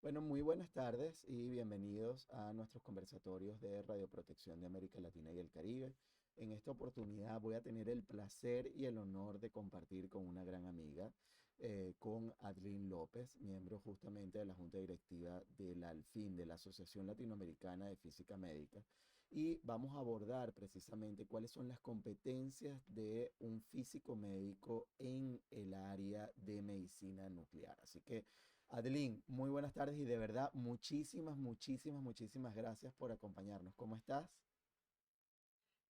Bueno, muy buenas tardes y bienvenidos a nuestros conversatorios de Radioprotección de América Latina y el Caribe. En esta oportunidad voy a tener el placer y el honor de compartir con una gran amiga, con Adlín López, miembro justamente de la Junta Directiva de la ALFIN, de la Asociación Latinoamericana de Física Médica. Y vamos a abordar precisamente cuáles son las competencias de un físico médico en el área de medicina nuclear. Así que Adeline, muy buenas tardes y de verdad muchísimas gracias por acompañarnos. ¿Cómo estás?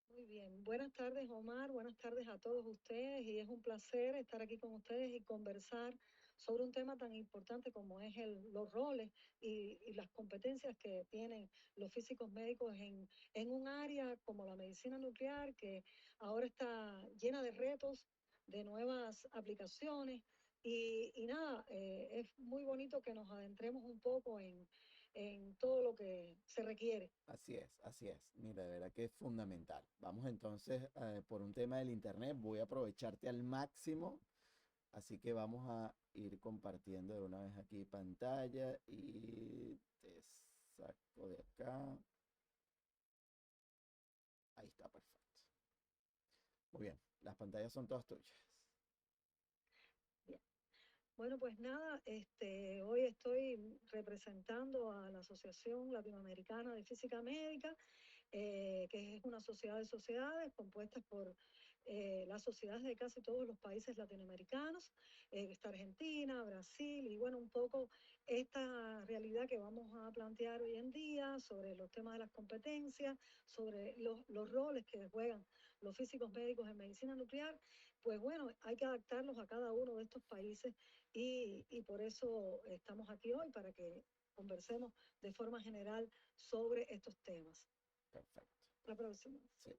Muy bien, buenas tardes Omar, buenas tardes a todos ustedes y es un placer estar aquí con ustedes y conversar sobre un tema tan importante como es los roles y las competencias que tienen los físicos médicos en un área como la medicina nuclear que ahora está llena de retos, de nuevas aplicaciones y nada, es muy bonito que nos adentremos un poco en todo lo que se requiere. Así es, así es. Mira, de verdad que es fundamental. Vamos entonces por un tema del internet. Voy a aprovecharte al máximo, así que vamos a ir compartiendo de una vez aquí pantalla y te saco de acá. Ahí está, perfecto. Muy bien, las pantallas son todas tuyas. Bueno, pues nada, hoy estoy representando a la Asociación Latinoamericana de Física Médica, que es una sociedad de sociedades compuestas por las sociedades de casi todos los países latinoamericanos, está Argentina, Brasil, y bueno, un poco esta realidad que vamos a plantear hoy en día sobre los temas de las competencias, sobre los roles que juegan los físicos médicos en medicina nuclear, pues bueno, hay que adaptarlos a cada uno de estos países y por eso estamos aquí hoy para que conversemos de forma general sobre estos temas. Perfecto. La próxima, Sí. sí.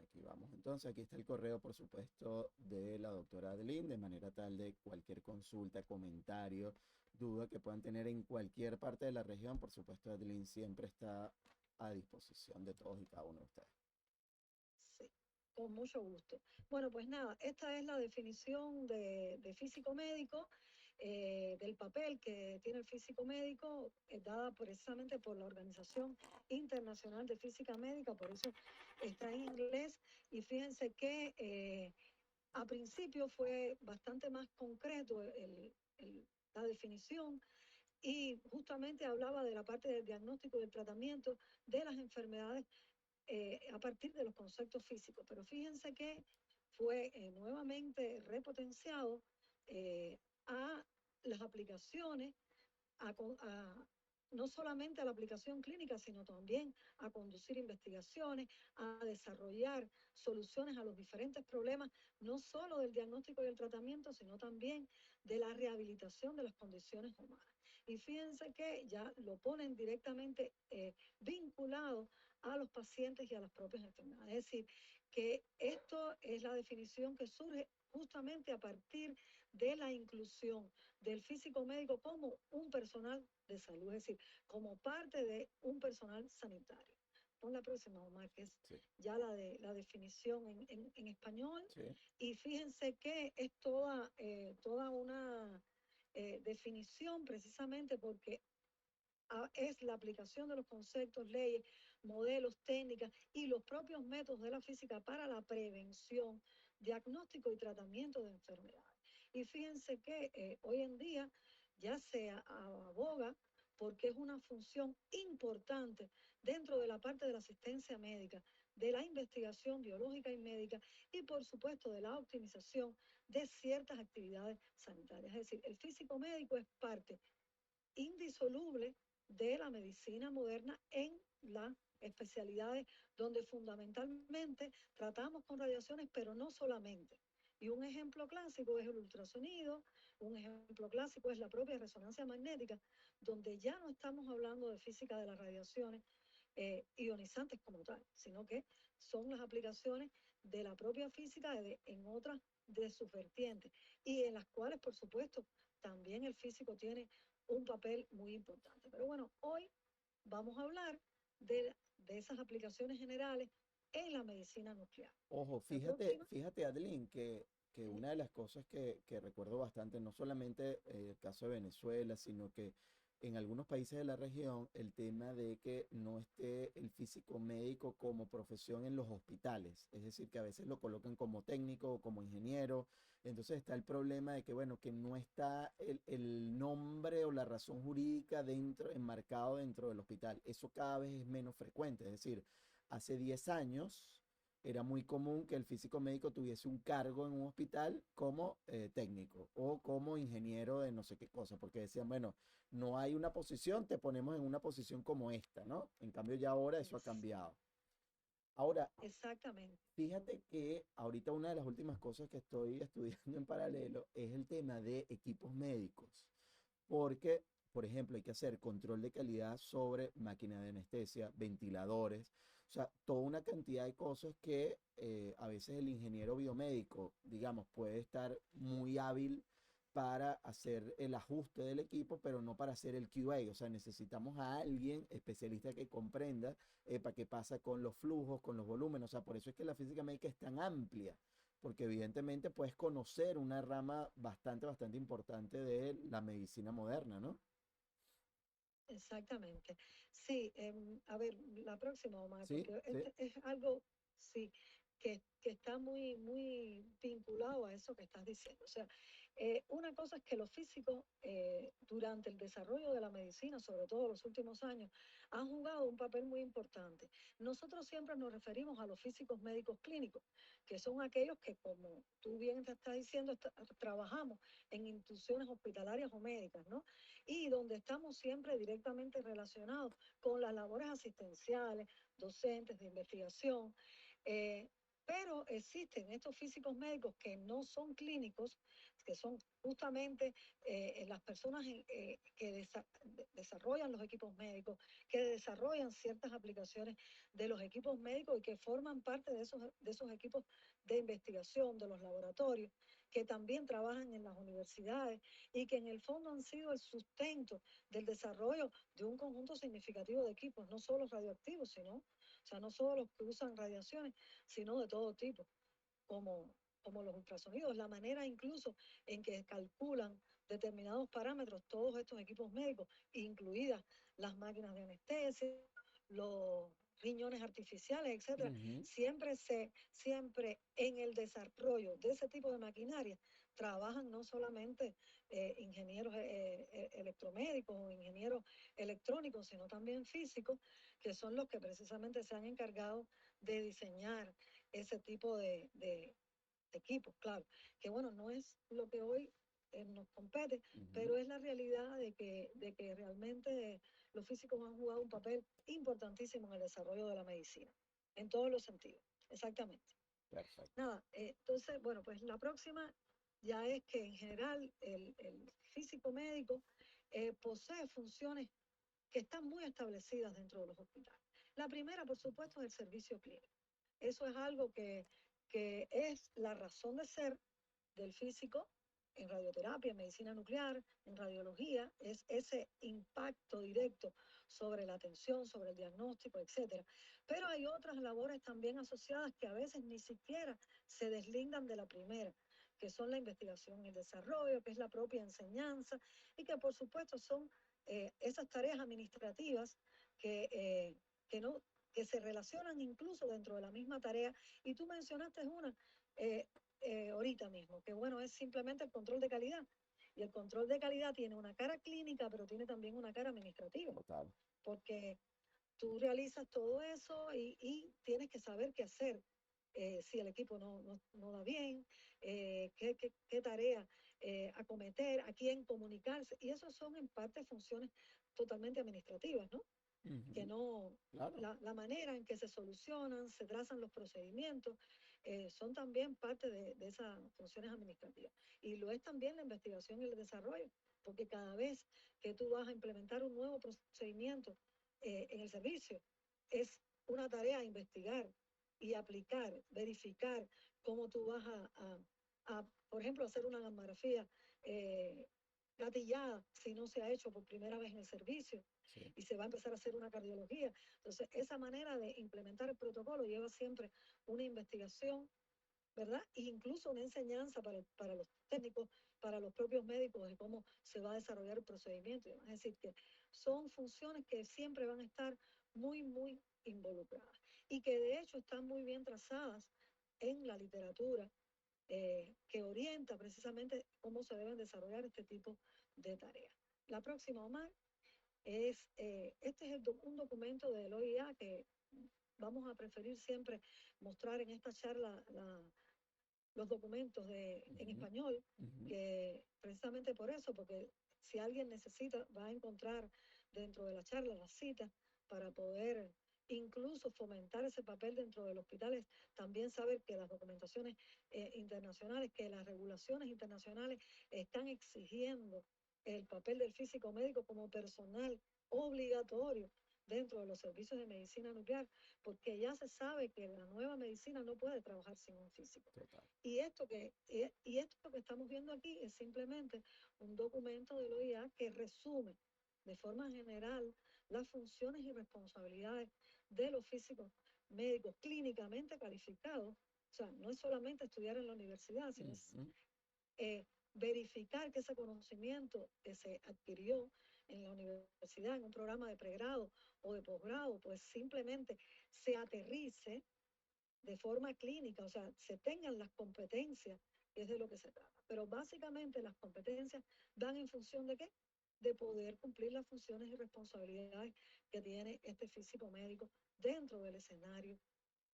Aquí vamos. Entonces, aquí está el correo, por supuesto, de la doctora Adeline, de manera tal de cualquier consulta, comentario, duda que puedan tener en cualquier parte de la región. Por supuesto, Adeline siempre está a disposición de todos y cada uno de ustedes. Sí, con mucho gusto. Bueno, pues nada, esta es la definición de físico médico, del papel que tiene el físico médico, dada precisamente por la Organización Internacional de Física Médica, por eso está en inglés. Y fíjense que a principio fue bastante más concreto la definición y justamente hablaba de la parte del diagnóstico y del tratamiento de las enfermedades a partir de los conceptos físicos. Pero fíjense que fue nuevamente repotenciado a las aplicaciones, a, a, no solamente a la aplicación clínica, sino también a conducir investigaciones, a desarrollar soluciones a los diferentes problemas, no solo del diagnóstico y el tratamiento, sino también de la rehabilitación de las condiciones humanas. Y fíjense que ya lo ponen directamente vinculado a los pacientes y a las propias enfermedades. Es decir, que esto es la definición que surge justamente a partir de la inclusión del físico médico como un personal de salud, es decir, como parte de un personal sanitario. Pon la próxima, Omar, que es Sí, ya la definición en español. sí, Y fíjense que es toda una definición precisamente porque es la aplicación de los conceptos, leyes, modelos, técnicas y los propios métodos de la física para la prevención, diagnóstico y tratamiento de enfermedades. Y fíjense que hoy en día ya se aboga porque es una función importante dentro de la parte de la asistencia médica, de la investigación biológica y médica y por supuesto de la optimización de ciertas actividades sanitarias. Es decir, el físico médico es parte indisoluble de la medicina moderna en las especialidades donde fundamentalmente tratamos con radiaciones, pero no solamente. Y un ejemplo clásico es el ultrasonido, un ejemplo clásico es la propia resonancia magnética, donde ya no estamos hablando de física de las radiaciones ionizantes como tal, sino que son las aplicaciones de la propia física en otras de sus vertientes y en las cuales, por supuesto, también el físico tiene un papel muy importante. Pero bueno, hoy vamos a hablar de esas aplicaciones generales en la medicina nuclear. ojo, La fíjate, próxima, fíjate, Adeline, que que una de las cosas que recuerdo bastante, no solamente el caso de Venezuela, sino que en algunos países de la región, el tema de que no esté el físico médico como profesión en los hospitales, es decir, que a veces lo colocan como técnico o como ingeniero, entonces está el problema de que, bueno, que no está el nombre o la razón jurídica dentro, enmarcado dentro del hospital. Eso cada vez es menos frecuente, es decir, hace 10 años era muy común que el físico médico tuviese un cargo en un hospital como técnico o como ingeniero de no sé qué cosa, porque decían, bueno, no hay una posición, te ponemos en una posición como esta, ¿no? En cambio ya ahora eso ha Es- cambiado. Ahora, exactamente. fíjate que ahorita una de las últimas cosas que estoy estudiando en paralelo es el tema de equipos médicos, porque, por ejemplo, hay que hacer control de calidad sobre máquinas de anestesia, ventiladores, o sea, toda una cantidad de cosas que a veces el ingeniero biomédico, digamos, puede estar muy hábil para hacer el ajuste del equipo, pero no para hacer el QA. O sea, necesitamos a alguien especialista que comprenda para qué pasa con los flujos, con los volúmenes. O sea, por eso es que la física médica es tan amplia, porque evidentemente puedes conocer una rama bastante importante de la medicina moderna, ¿no? Exactamente. Sí, a ver, la próxima, Omar, Sí, porque sí. este es algo, sí, que está muy vinculado a eso que estás diciendo. O sea, una cosa es que los físicos, durante el desarrollo de la medicina, sobre todo los últimos años, han jugado un papel muy importante. Nosotros siempre nos referimos a los físicos médicos clínicos, que son aquellos que, como tú bien te estás diciendo, trabajamos en instituciones hospitalarias o médicas, ¿no? Y donde estamos siempre directamente relacionados con las labores asistenciales, docentes, de investigación. eh, pero existen estos físicos médicos que no son clínicos, que son justamente las personas que desarrollan los equipos médicos, que desarrollan ciertas aplicaciones de los equipos médicos y que forman parte de esos equipos de investigación, de los laboratorios, que también trabajan en las universidades y que en el fondo han sido el sustento del desarrollo de un conjunto significativo de equipos, no solo radioactivos, sino, o sea, no solo los que usan radiaciones, sino de todo tipo, como, como los ultrasonidos, la manera incluso en que calculan determinados parámetros todos estos equipos médicos, incluidas las máquinas de anestesia, los riñones artificiales, etcétera, Ujú, siempre en el desarrollo de ese tipo de maquinaria trabajan no solamente ingenieros electromédicos o ingenieros electrónicos, sino también físicos, que son los que precisamente se han encargado de diseñar ese tipo de equipos, claro, que bueno, no es lo que hoy nos compete, ujú. pero es la realidad de que realmente los físicos han jugado un papel importantísimo en el desarrollo de la medicina, en todos los sentidos, exactamente. Perfecto. Nada, entonces, bueno, pues la próxima ya es que en general el físico médico posee funciones que están muy establecidas dentro de los hospitales. La primera, por supuesto, es el servicio clínico. Eso es algo que es la razón de ser del físico en radioterapia, en medicina nuclear, en radiología, es ese impacto directo sobre la atención, sobre el diagnóstico, etcétera. Pero hay otras labores también asociadas que a veces ni siquiera se deslindan de la primera, que son la investigación y el desarrollo, que es la propia enseñanza y que por supuesto son esas tareas administrativas que, que, no, que se relacionan incluso dentro de la misma tarea. Y tú mencionaste una, eh, ahorita mismo, que bueno, es simplemente el control de calidad. Y el control de calidad tiene una cara clínica, pero tiene también una cara administrativa, Total. porque tú realizas todo eso y tienes que saber qué hacer. Si el equipo no da bien, qué tarea acometer, a quién comunicarse. Y eso son en parte funciones totalmente administrativas, ¿no? Que Ujú, no, claro. la manera en que se solucionan, se trazan los procedimientos, son también parte de esas funciones administrativas. Y lo es también la investigación y el desarrollo, porque cada vez que tú vas a implementar un nuevo procedimiento en el servicio, es una tarea investigar y aplicar, verificar cómo tú vas por ejemplo, hacer una gamografía eh, gatillada si no se ha hecho por primera vez en el servicio Sí. y se va a empezar a hacer una cardiología. Entonces, esa manera de implementar el protocolo lleva siempre una investigación ¿verdad? E incluso una enseñanza para los técnicos, para los propios médicos de cómo se va a desarrollar el procedimiento. Es decir, que son funciones que siempre van a estar muy, muy involucradas y que de hecho están muy bien trazadas en la literatura que orienta precisamente cómo se deben desarrollar este tipo de tareas. La próxima, Omar, este es un documento del OIA que vamos a preferir siempre mostrar en esta charla los documentos en Ujú, español, ujú. que precisamente por eso, porque si alguien necesita, va a encontrar dentro de la charla las citas para poder incluso fomentar ese papel dentro de los hospitales, también saber que las documentaciones internacionales, que las regulaciones internacionales están exigiendo el papel del físico médico como personal obligatorio dentro de los servicios de medicina nuclear, porque ya se sabe que la nueva medicina no puede trabajar sin un físico. Total. Y esto que estamos viendo aquí es simplemente un documento del OIA que resume de forma general las funciones y responsabilidades de los físicos médicos clínicamente calificados. O sea, no es solamente estudiar en la universidad, sino Ujú. eh, verificar que ese conocimiento que se adquirió en la universidad, en un programa de pregrado o de posgrado, pues simplemente se aterrice de forma clínica, o sea, se tengan las competencias, que es de lo que se trata. Pero básicamente las competencias dan en función de qué? De poder cumplir las funciones y responsabilidades que tiene este físico médico dentro del escenario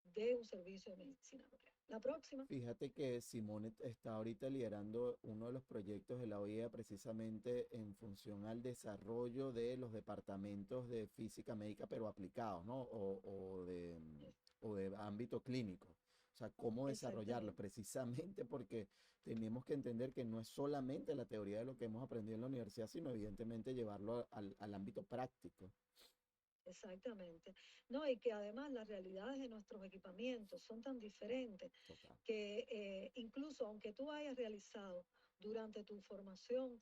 de un servicio de medicina nuclear. La próxima. Fíjate que Simone está ahorita liderando uno de los proyectos de la OIA precisamente en función al desarrollo de los departamentos de física médica, pero aplicados, ¿no? O de ámbito clínico. O sea, cómo desarrollarlo, Exactamente. precisamente porque tenemos que entender que no es solamente la teoría de lo que hemos aprendido en la universidad, sino evidentemente llevarlo al ámbito práctico. Exactamente. No, y que además las realidades de nuestros equipamientos son tan diferentes Total. que incluso aunque tú hayas realizado durante tu formación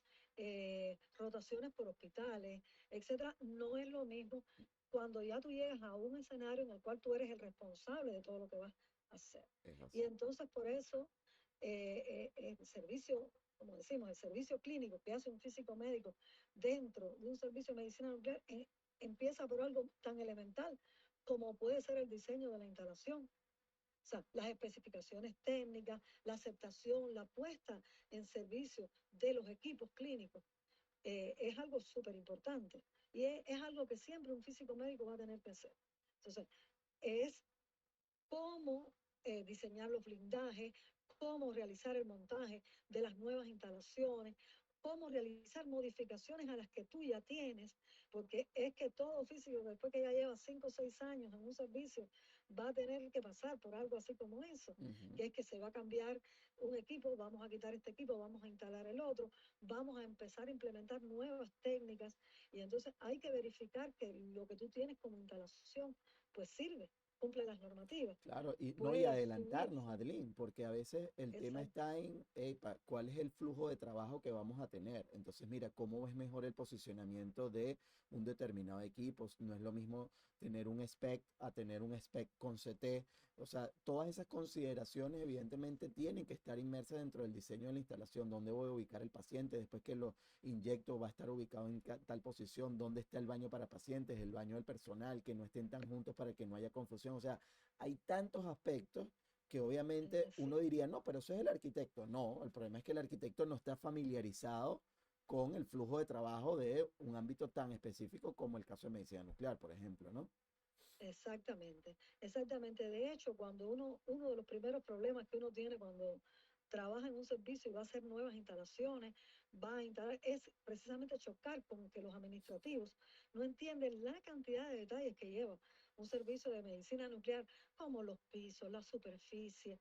rotaciones por hospitales, etcétera, no es lo mismo cuando ya tú llegas a un escenario en el cual tú eres el responsable de todo lo que vas a hacer. Es Y así. entonces por eso el servicio, como decimos, el servicio clínico que hace un físico médico dentro de un servicio de medicina nuclear empieza por algo tan elemental como puede ser el diseño de la instalación. O sea, las especificaciones técnicas, la aceptación, la puesta en servicio de los equipos clínicos, es algo súper importante. Y es algo que siempre un físico médico va a tener que hacer. Entonces, es cómo diseñar los blindajes, cómo realizar el montaje de las nuevas instalaciones, cómo realizar modificaciones a las que tú ya tienes, porque es que todo físico, después que ya lleva 5 o 6 años en un servicio, va a tener que pasar por algo así como eso, Ujú. que es que se va a cambiar un equipo, vamos a quitar este equipo, vamos a instalar el otro, vamos a empezar a implementar nuevas técnicas y entonces hay que verificar que lo que tú tienes como instalación pues sirve, cumple las normativas, Claro, y no, y puede fluir. adelantarnos, Adeline, porque a veces el tema Exacto, está en, epa, ¿cuál es el flujo de trabajo que vamos a tener? Entonces, mira, ¿cómo es mejor el posicionamiento de un determinado equipo? No es lo mismo tener un spec a tener un spec con CT. O sea, todas esas consideraciones evidentemente tienen que estar inmersas dentro del diseño de la instalación, dónde voy a ubicar el paciente, después que lo inyecto va a estar ubicado en tal posición, dónde está el baño para pacientes, el baño del personal, que no estén tan juntos para que no haya confusión. O sea, hay tantos aspectos que es obviamente así. uno diría, no, pero eso es el arquitecto. No, el problema es que el arquitecto no está familiarizado con el flujo de trabajo de un ámbito tan específico como el caso de medicina nuclear, por ejemplo, ¿no? Exactamente, exactamente. De hecho, cuando uno de los primeros problemas que uno tiene cuando trabaja en un servicio y va a hacer nuevas instalaciones, va a instalar, es precisamente chocar con que los administrativos no entienden la cantidad de detalles que lleva un servicio de medicina nuclear, como los pisos, la superficie,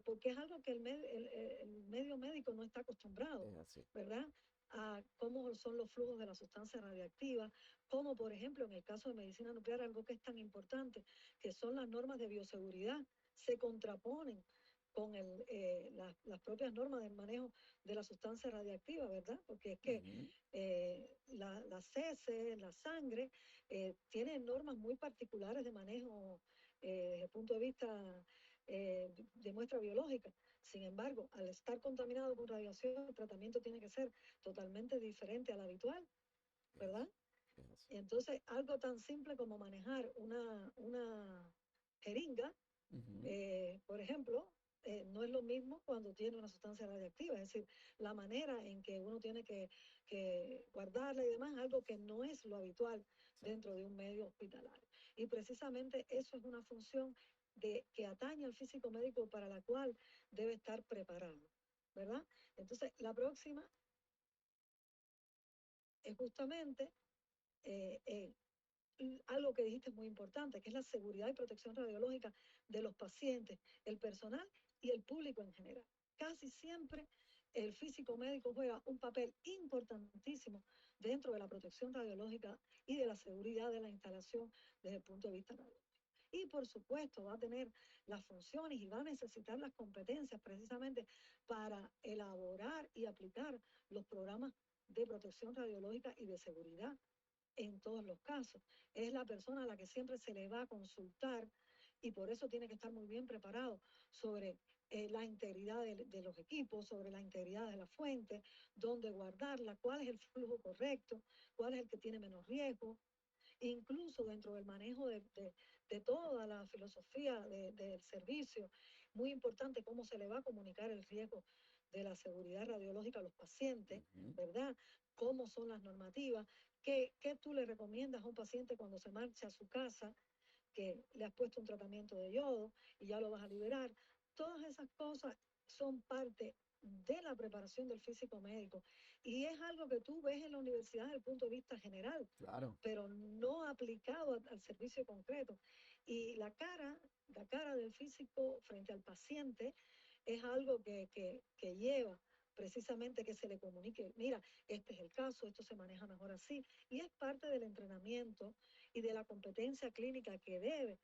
porque es algo que el medio médico no está acostumbrado, Es así. ¿verdad? A cómo son los flujos de la sustancia radiactiva, como por ejemplo en el caso de medicina nuclear, algo que es tan importante, que son las normas de bioseguridad, se contraponen con las propias normas del manejo de la sustancia radiactiva, ¿verdad? Porque es que Ujú. las heces, la sangre, tienen normas muy particulares de manejo desde el punto de vista de muestra biológica. Sin embargo, al estar contaminado con radiación, el tratamiento tiene que ser totalmente diferente al habitual, es, ¿verdad? es. Y entonces, algo tan simple como manejar una jeringa, Ujú, por ejemplo, no es lo mismo cuando tiene una sustancia radiactiva, es decir, la manera en que uno tiene que guardarla y demás, algo que no es lo habitual exacto. dentro de un medio hospitalario. Y precisamente eso es una función que atañe al físico médico para la cual debe estar preparado, ¿verdad? Entonces, la próxima es justamente eh, eh, algo que dijiste es muy importante, que es la seguridad y protección radiológica de los pacientes, el personal y el público en general. Casi siempre el físico médico juega un papel importantísimo dentro de la protección radiológica y de la seguridad de la instalación desde el punto de vista radiológico. Y por supuesto va a tener las funciones y va a necesitar las competencias precisamente para elaborar y aplicar los programas de protección radiológica y de seguridad en todos los casos. Es la persona a la que siempre se le va a consultar y por eso tiene que estar muy bien preparado sobre la integridad de los equipos, sobre la integridad de la fuente, dónde guardarla, cuál es el flujo correcto, cuál es el que tiene menos riesgo, incluso dentro del manejo de toda la filosofía del servicio. Muy importante cómo se le va a comunicar el riesgo de la seguridad radiológica a los pacientes, Ujú. ¿verdad? Cómo son las normativas, qué tú le recomiendas a un paciente cuando se marcha a su casa, que le has puesto un tratamiento de yodo y ya lo vas a liberar. Todas esas cosas son parte de la preparación del físico médico y es algo que tú ves en la universidad desde el punto de vista general, Claro, pero no aplicado al servicio concreto. Y la cara del físico frente al paciente es algo que lleva precisamente que se le comunique, mira, este es el caso, esto se maneja mejor así, y es parte del entrenamiento y de la competencia clínica que debe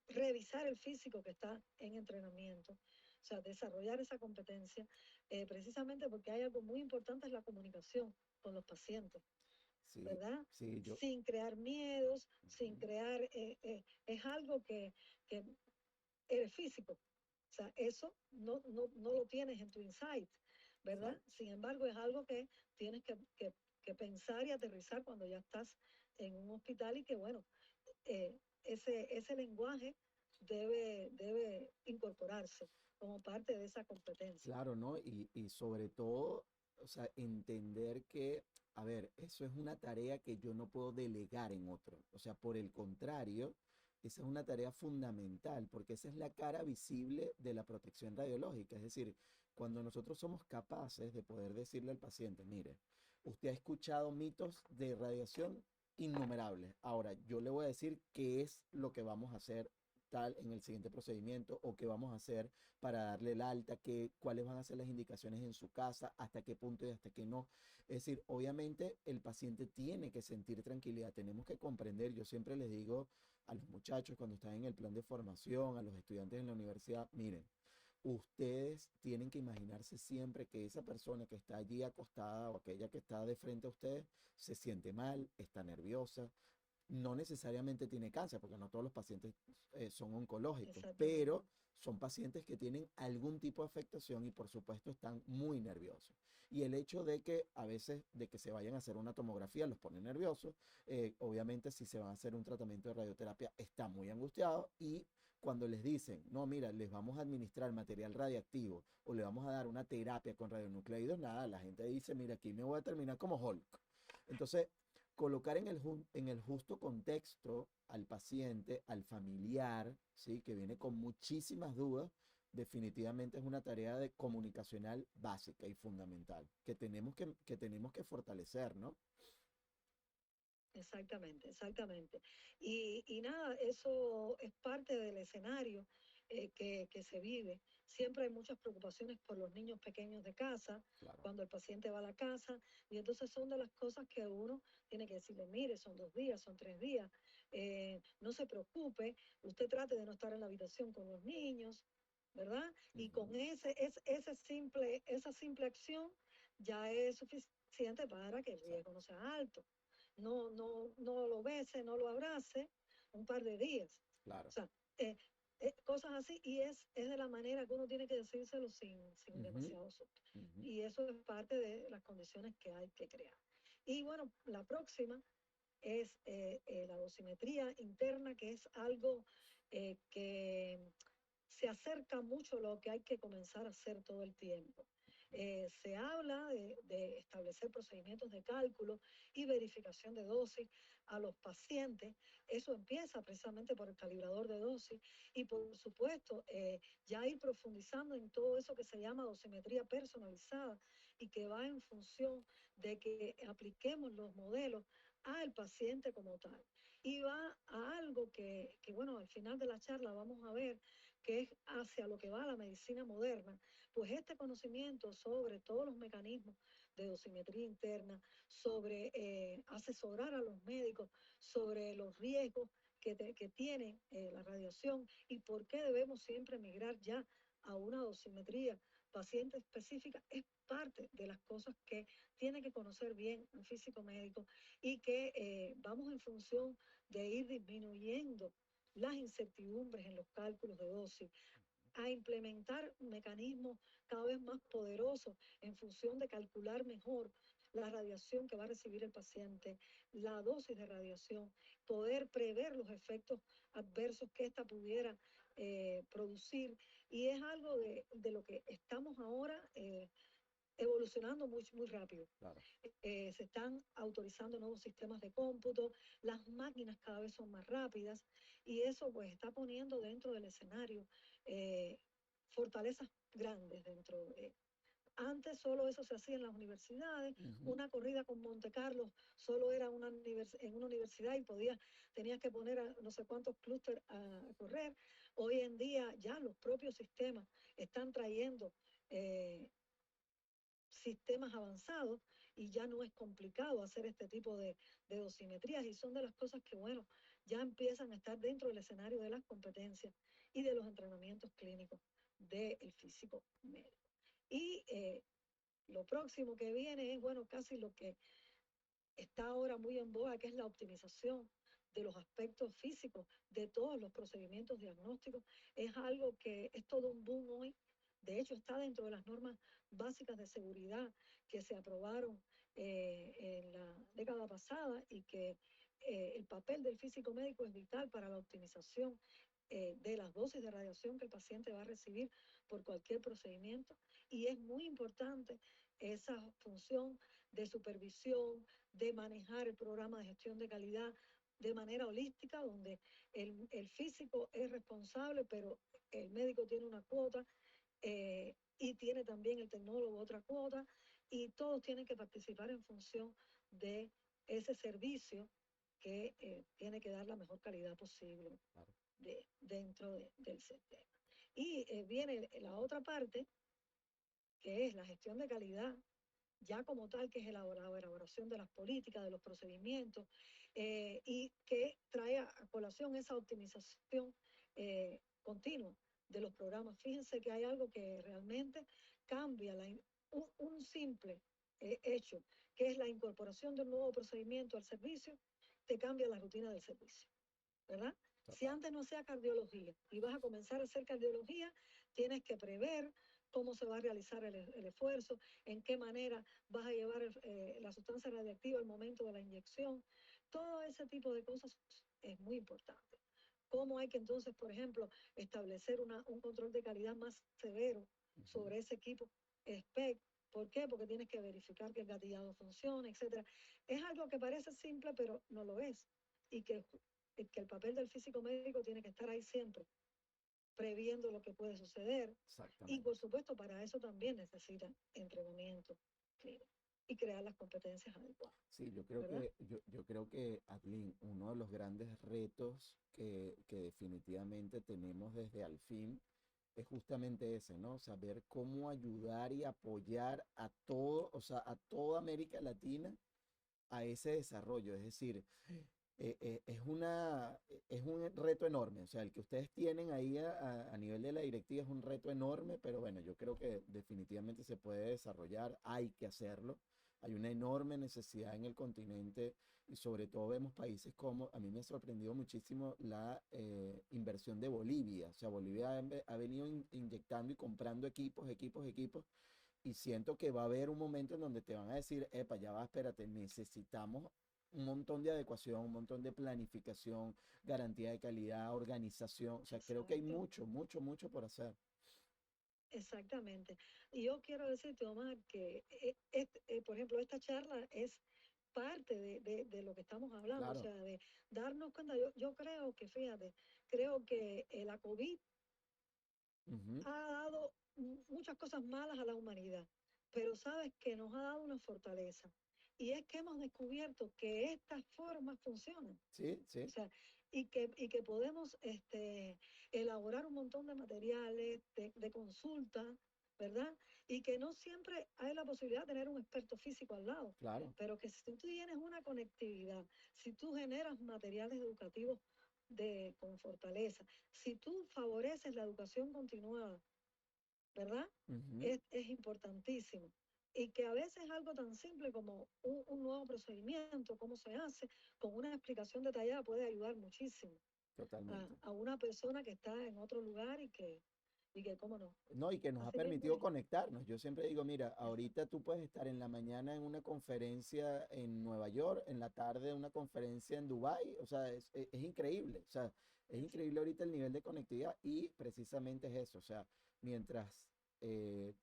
revisar el físico que está en entrenamiento, o sea, desarrollar esa competencia, precisamente porque hay algo muy importante, es la comunicación con los pacientes, sí, ¿verdad? sí, yo. Sin crear miedos, sin Ujú, crear, es algo que eres físico. O sea, eso no lo tienes en tu insight, ¿verdad? exacto. Sin embargo, es algo que tienes que pensar y aterrizar cuando ya estás en un hospital y que, bueno, ese lenguaje debe incorporarse como parte de esa competencia. Claro, ¿no? Y sobre todo, o sea, entender que, a ver, eso es una tarea que yo no puedo delegar en otro. O sea, por el contrario, esa es una tarea fundamental, porque esa es la cara visible de la protección radiológica. Es decir, cuando nosotros somos capaces de poder decirle al paciente, mire, usted ha escuchado mitos de radiación innumerables. Ahora, yo le voy a decir qué es lo que vamos a hacer tal en el siguiente procedimiento o qué vamos a hacer para darle el alta, cuáles van a ser las indicaciones en su casa, hasta qué punto y hasta qué no. Es decir, obviamente el paciente tiene que sentir tranquilidad, tenemos que comprender, yo siempre les digo a los muchachos cuando están en el plan de formación, a los estudiantes en la universidad, miren, ustedes tienen que imaginarse siempre que esa persona que está allí acostada o aquella que está de frente a ustedes se siente mal, está nerviosa, no necesariamente tiene cáncer, porque no todos los pacientes son oncológicos, Exactamente, pero son pacientes que tienen algún tipo de afectación y por supuesto están muy nerviosos. Y el hecho de que a veces de que se vayan a hacer una tomografía los pone nerviosos, obviamente si se van a hacer un tratamiento de radioterapia están muy angustiados y cuando les dicen, no, mira, les vamos a administrar material radiactivo o le vamos a dar una terapia con radionucleidos, nada, la gente dice, mira, aquí me voy a terminar como Hulk. Entonces, colocar en el justo contexto al paciente, al familiar, ¿sí? Que viene con muchísimas dudas, definitivamente es una tarea de comunicacional básica y fundamental que tenemos que fortalecer, ¿no? exactamente. Y nada, eso es parte del escenario que se vive. Siempre hay muchas preocupaciones por los niños pequeños de casa, Claro. cuando el paciente va a la casa, y entonces son de las cosas que uno tiene que decirle, mire, son 2 días, son 3 días, no se preocupe, usted trate de no estar en la habitación con los niños, ¿verdad? Y con Ujú, esa simple acción ya es suficiente para que el riesgo exacto, no sea alto. No lo bese, no lo abrace un par de días. O claro. sea, eh, cosas así, y es de la manera que uno tiene que decírselo sin Ujú, demasiado susto. ujú, Y eso es parte de las condiciones que hay que crear. Y bueno, la próxima es la dosimetría interna, que es algo que se acerca mucho a lo que hay que comenzar a hacer todo el tiempo. Se habla de establecer procedimientos de cálculo y verificación de dosis a los pacientes. Eso empieza precisamente por el calibrador de dosis y por supuesto ya ir profundizando en todo eso que se llama dosimetría personalizada y que va en función de que apliquemos los modelos al paciente como tal. Y va a algo bueno, al final de la charla vamos a ver que es hacia lo que va la medicina moderna, pues este conocimiento sobre todos los mecanismos de dosimetría interna, sobre asesorar a los médicos, sobre los riesgos que tiene la radiación y por qué debemos siempre migrar ya a una dosimetría paciente específica, es parte de las cosas que tiene que conocer bien un físico médico y que vamos en función de ir disminuyendo las incertidumbres en los cálculos de dosis, a implementar mecanismos cada vez más poderosos en función de calcular mejor la radiación que va a recibir el paciente, la dosis de radiación, poder prever los efectos adversos que ésta pudiera producir. Y es algo de lo que estamos ahora evolucionando muy rápido. claro. Se están autorizando nuevos sistemas de cómputo, las máquinas cada vez son más rápidas y eso pues está poniendo dentro del escenario eh, fortalezas grandes dentro de... Antes solo eso se hacía en las universidades, Ujú, una corrida con Monte Carlo solo era en una universidad y tenías que poner a no sé cuántos clústeres a correr. Hoy en día ya los propios sistemas están trayendo eh, sistemas avanzados y ya no es complicado hacer este tipo de dosimetrías y son de las cosas que, bueno, ya empiezan a estar dentro del escenario de las competencias y de los entrenamientos clínicos del físico médico. Y lo próximo que viene es, bueno, casi lo que está ahora muy en boga, que es la optimización de los aspectos físicos de todos los procedimientos diagnósticos. Es algo que es todo un boom hoy. De hecho, está dentro de las normas básicas de seguridad que se aprobaron en la década pasada y que el papel del físico médico es vital para la optimización de las dosis de radiación que el paciente va a recibir por cualquier procedimiento. Y es muy importante esa función de supervisión, de manejar el programa de gestión de calidad de manera holística, donde el físico es responsable, pero el médico tiene una cuota y tiene también el tecnólogo otra cuota, y todos tienen que participar en función de ese servicio que tiene que dar la mejor calidad posible claro. dentro del sistema. Y viene la otra parte, que es la gestión de calidad ya como tal, que es la elaboración de las políticas, de los procedimientos, y que trae a colación esa optimización continua de los programas. Fíjense que hay algo que realmente cambia un simple hecho, que es la incorporación de un nuevo procedimiento al servicio, te cambia la rutina del servicio, ¿verdad? Si Total. antes no hacía cardiología y vas a comenzar a hacer cardiología, tienes que prever cómo se va a realizar el esfuerzo, en qué manera vas a llevar la sustancia radiactiva al momento de la inyección. Todo ese tipo de cosas es muy importante. Cómo hay que entonces, por ejemplo, establecer un control de calidad más severo Ujú, sobre ese equipo SPEC. ¿Por qué? Porque tienes que verificar que el gatillado funcione, etcétera. Es algo que parece simple, pero no lo es. Y que el papel del físico médico tiene que estar ahí siempre, previendo lo que puede suceder. Y exactamente. por supuesto, para eso también necesitan entrenamiento clínico y crear las competencias adecuadas, Sí, ¿verdad? yo creo que, Adeline, uno de los grandes retos que definitivamente tenemos desde Alfin es justamente ese, ¿no? Saber cómo ayudar y apoyar a todo, o sea, a toda América Latina a ese desarrollo. Es decir, es un reto enorme. O sea, el que ustedes tienen ahí a nivel de la directiva es un reto enorme, pero bueno, yo creo que definitivamente se puede desarrollar, hay que hacerlo. Hay una enorme necesidad en el continente y sobre todo vemos países como, a mí me ha sorprendido muchísimo la inversión de Bolivia. O sea, Bolivia ha venido inyectando y comprando equipos, y siento que va a haber un momento en donde te van a decir, epa, ya va, espérate, necesitamos un montón de adecuación, un montón de planificación, garantía de calidad, organización. O sea, creo que hay Exacto. mucho por hacer. Exactamente. Y yo quiero decirte, Omar, que por ejemplo, esta charla es parte de lo que estamos hablando, o Claro. sea, de darnos cuenta. Yo creo que, fíjate, creo que la COVID Ujú. ha dado muchas cosas malas a la humanidad, pero sabes que nos ha dado una fortaleza. Y es que hemos descubierto que estas formas funcionan. Sí, O sí, sea, y que podemos elaborar un montón de materiales de consulta, ¿verdad? Y que no siempre hay la posibilidad de tener un experto físico al lado, claro. pero que si tú tienes una conectividad, si tú generas materiales educativos con fortaleza, si tú favoreces la educación continuada, ¿verdad? Ujú. Es importantísimo. Y que a veces algo tan simple como un nuevo procedimiento, cómo se hace, con una explicación detallada puede ayudar muchísimo Totalmente. a una persona que está en otro lugar y que, cómo no. No, y que nos ha Así que permitido pues, conectarnos. Yo siempre digo, mira, exacto, ahorita tú puedes estar en la mañana en una conferencia en Nueva York, en la tarde en una conferencia en Dubái. O sea, es increíble. O sea, es exacto, increíble ahorita el nivel de conectividad y precisamente es eso. O sea, mientras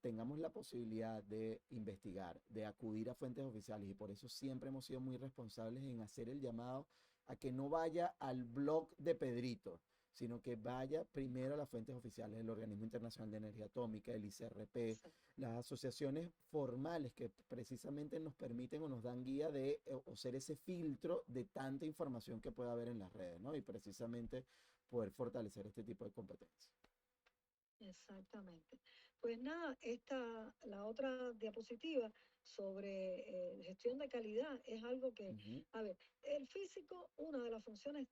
tengamos la posibilidad de investigar, de acudir a fuentes oficiales, y por eso siempre hemos sido muy responsables en hacer el llamado a que no vaya al blog de Pedrito, sino que vaya primero a las fuentes oficiales del Organismo Internacional de Energía Atómica, el ICRP, exacto. las asociaciones formales que precisamente nos permiten o nos dan guía de o ser ese filtro de tanta información que pueda haber en las redes, ¿no? Y precisamente poder fortalecer este tipo de competencias. Exactamente. Pues nada, la otra diapositiva sobre gestión de calidad es algo que, Ujú. a ver, el físico, una de las funciones,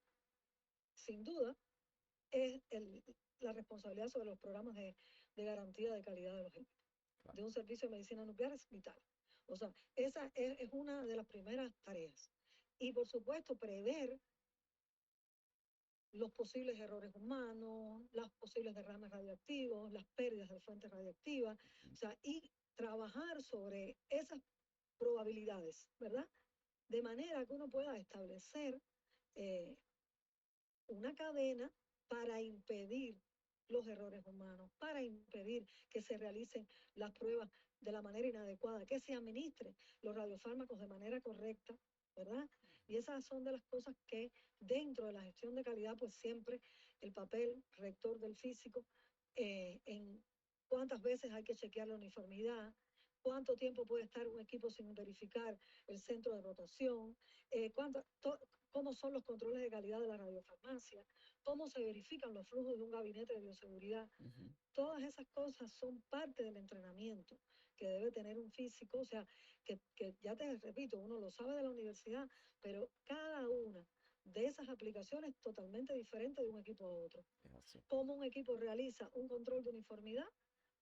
sin duda, es la responsabilidad sobre los programas de garantía de calidad de los equipos. Claro. De un servicio de medicina nuclear es vital. O sea, esa es una de las primeras tareas. Y por supuesto, prever los posibles errores humanos, los posibles derrames radioactivos, las pérdidas de fuentes radiactivas, o sea, y trabajar sobre esas probabilidades, ¿verdad? De manera que uno pueda establecer eh, una cadena para impedir los errores humanos, para impedir que se realicen las pruebas de la manera inadecuada, que se administren los radiofármacos de manera correcta, ¿verdad? Y esas son de las cosas que dentro de la gestión de calidad, pues siempre el papel rector del físico en cuántas veces hay que chequear la uniformidad, cuánto tiempo puede estar un equipo sin verificar el centro de rotación, cómo son los controles de calidad de la radiofarmacia, cómo se verifican los flujos de un gabinete de bioseguridad. Ujú. Todas esas cosas son parte del entrenamiento que debe tener un físico, o sea, que ya te repito, uno lo sabe de la universidad, pero cada una de esas aplicaciones es totalmente diferente de un equipo a otro. Es así. Cómo un equipo realiza un control de uniformidad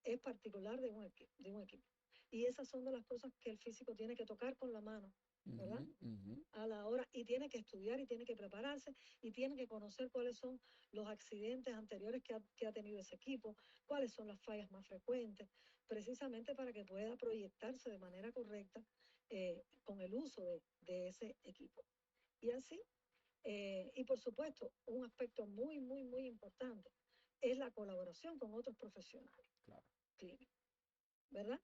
es particular de un equipo. Y esas son de las cosas que el físico tiene que tocar con la mano, ¿verdad? Ujú, ujú. A la hora, y tiene que estudiar y tiene que prepararse y tiene que conocer cuáles son los accidentes anteriores que ha tenido ese equipo, cuáles son las fallas más frecuentes, precisamente para que pueda proyectarse de manera correcta con el uso de ese equipo. Y así, y por supuesto, un aspecto muy, muy, muy importante es la colaboración con otros profesionales Claro. clínicos, ¿verdad?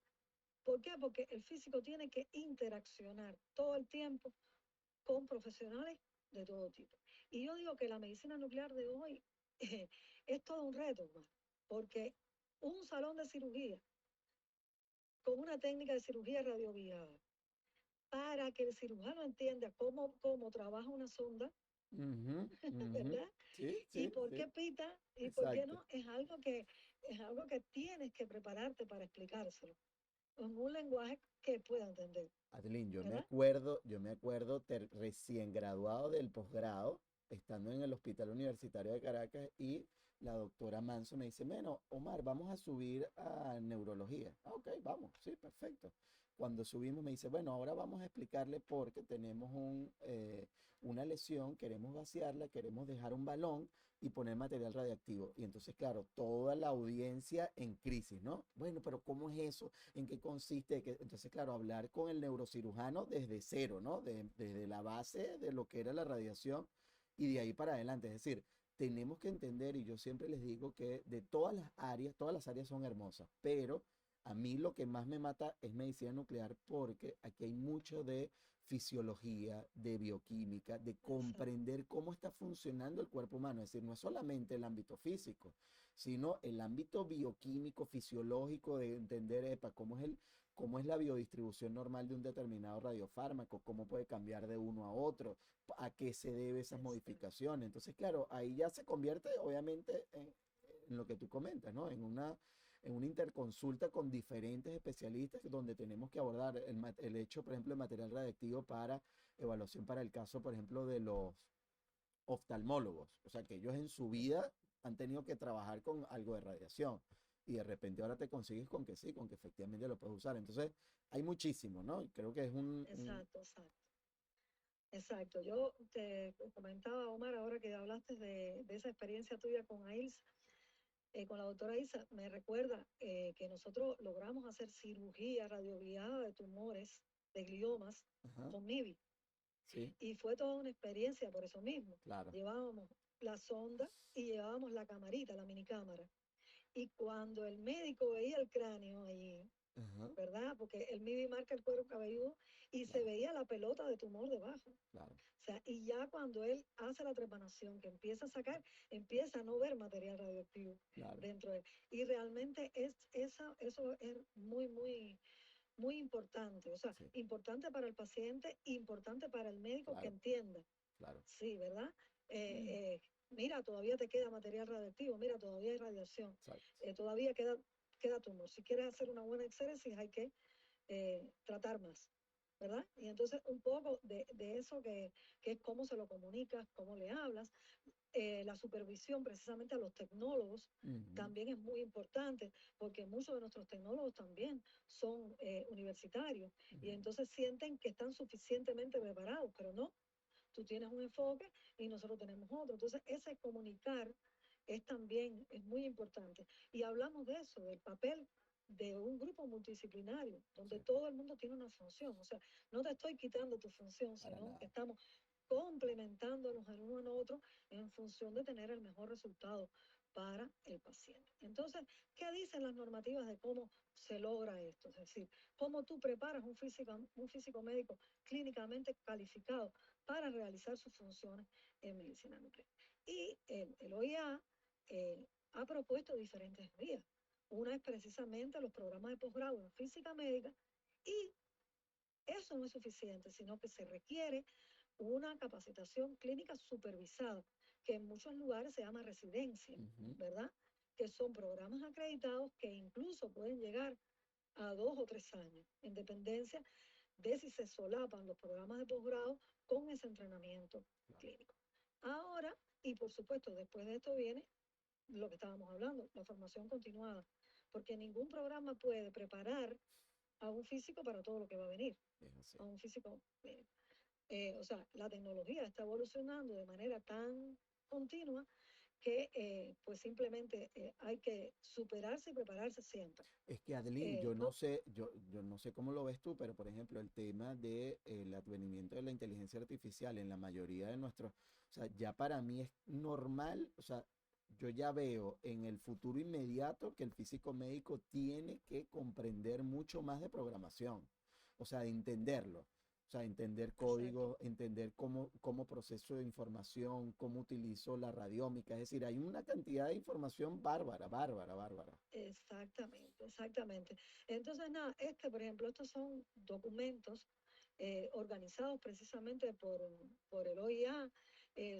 ¿Por qué? Porque el físico tiene que interaccionar todo el tiempo con profesionales de todo tipo. Y yo digo que la medicina nuclear de hoy es todo un reto, más, porque un salón de cirugía con una técnica de cirugía radioguiada, para que el cirujano entienda cómo trabaja una sonda, Ujú, ujú. ¿verdad? Sí, Y sí, por sí. qué pita y por qué Exacto. no, es algo que tienes que prepararte para explicárselo en un lenguaje que pueda entender, Adeline, ¿verdad? yo me acuerdo recién graduado del posgrado, estando en el Hospital Universitario de Caracas, y la doctora Manso me dice, bueno, Omar, vamos a subir a neurología. Ah, ok, vamos, sí, perfecto. cuando subimos me dice, bueno, ahora vamos a explicarle porque tenemos una lesión, queremos vaciarla, queremos dejar un balón y poner material radiactivo. Y entonces, claro, toda la audiencia en crisis, ¿no? Bueno, pero ¿cómo es eso? ¿En qué consiste? Entonces, claro, hablar con el neurocirujano desde cero, ¿no? Desde la base de lo que era la radiación y de ahí para adelante. Es decir, tenemos que entender, y yo siempre les digo que de todas las áreas son hermosas, pero a mí lo que más me mata es medicina nuclear porque aquí hay mucho de fisiología, de bioquímica, de Exacto, comprender cómo está funcionando el cuerpo humano. Es decir, no es solamente el ámbito físico, sino el ámbito bioquímico, fisiológico, de entender, epa, cómo es la biodistribución normal de un determinado radiofármaco, cómo puede cambiar de uno a otro, a qué se debe esas exacto. modificaciones. Entonces, claro, ahí ya se convierte obviamente en lo que tú comentas, ¿no? En una interconsulta con diferentes especialistas donde tenemos que abordar el hecho, por ejemplo, de material radiactivo para evaluación para el caso, por ejemplo, de los oftalmólogos. O sea, que ellos en su vida han tenido que trabajar con algo de radiación. Y de repente ahora te consigues con que sí, con que efectivamente lo puedes usar. Entonces, hay muchísimo, ¿no? Y creo que es Exacto, exacto. Exacto. Yo te comentaba, Omar, ahora que hablaste de esa experiencia tuya con AILSA, con la doctora Isa, me recuerda que nosotros logramos hacer cirugía radioguiada de tumores, de gliomas, ajá, con MIBI. sí, Y fue toda una experiencia por eso mismo. claro, Llevábamos la sonda y llevábamos la camarita, la minicámara. Y cuando el médico veía el cráneo ahí, ajá, ¿verdad? Porque el MIBI marca el cuero cabelludo y se claro, veía la pelota de tumor debajo. claro, O sea, y ya cuando él hace la trepanación, que empieza a sacar, empieza a no ver material radioactivo claro, dentro de él. Y realmente eso es muy, muy, muy importante. O sea, sí, importante para el paciente, importante para el médico que claro, entienda. claro, Sí, ¿verdad? Mira, todavía te queda material radioactivo, mira, todavía hay radiación, exacto, todavía queda tumor. Si quieres hacer una buena exéresis, hay que tratar más, ¿verdad? Y entonces un poco de eso que es cómo se lo comunicas, cómo le hablas, la supervisión precisamente a los tecnólogos ujú, también es muy importante, porque muchos de nuestros tecnólogos también son universitarios y ujú, entonces sienten que están suficientemente preparados, pero no, tú tienes un enfoque y nosotros tenemos otro. Entonces, ese comunicar es también, es muy importante. Y hablamos de eso, del papel de un grupo multidisciplinario, donde sí, todo el mundo tiene una función. O sea, no te estoy quitando tu función, para sino que nada, estamos complementándonos el uno al otro en función de tener el mejor resultado para el paciente. Entonces, ¿qué dicen las normativas de cómo se logra esto? Es decir, cómo tú preparas un físico médico clínicamente calificado para realizar sus funciones en medicina nuclear. Y el OIA ha propuesto diferentes vías. Una es precisamente los programas de posgrado en física médica y eso no es suficiente, sino que se requiere una capacitación clínica supervisada, que en muchos lugares se llama residencia, ujú, ¿verdad? Que son programas acreditados que incluso pueden llegar a 2 o 3 años, en dependencia de si se solapan los programas de posgrado con ese entrenamiento claro, clínico. Ahora, y por supuesto, después de esto viene lo que estábamos hablando, la formación continuada, porque ningún programa puede preparar a un físico para todo lo que va a venir, es así. a un físico médico. O sea, la tecnología está evolucionando de manera tan continua que pues simplemente hay que superarse y prepararse siempre. Es que Adeline, yo no No, sé, yo no sé cómo lo ves tú, pero por ejemplo, el tema de el advenimiento de la inteligencia artificial en la mayoría de nuestros, o sea, ya para mí es normal, o sea, yo ya veo en el futuro inmediato que el físico médico tiene que comprender mucho más de programación, o sea, de entenderlo. O sea, entender exacto. código, entender cómo proceso de información, cómo utilizo la radiómica. Es decir, hay una cantidad de información bárbara, bárbara, bárbara. Exactamente, exactamente. Entonces, nada, por ejemplo, estos son documentos organizados precisamente por el OIA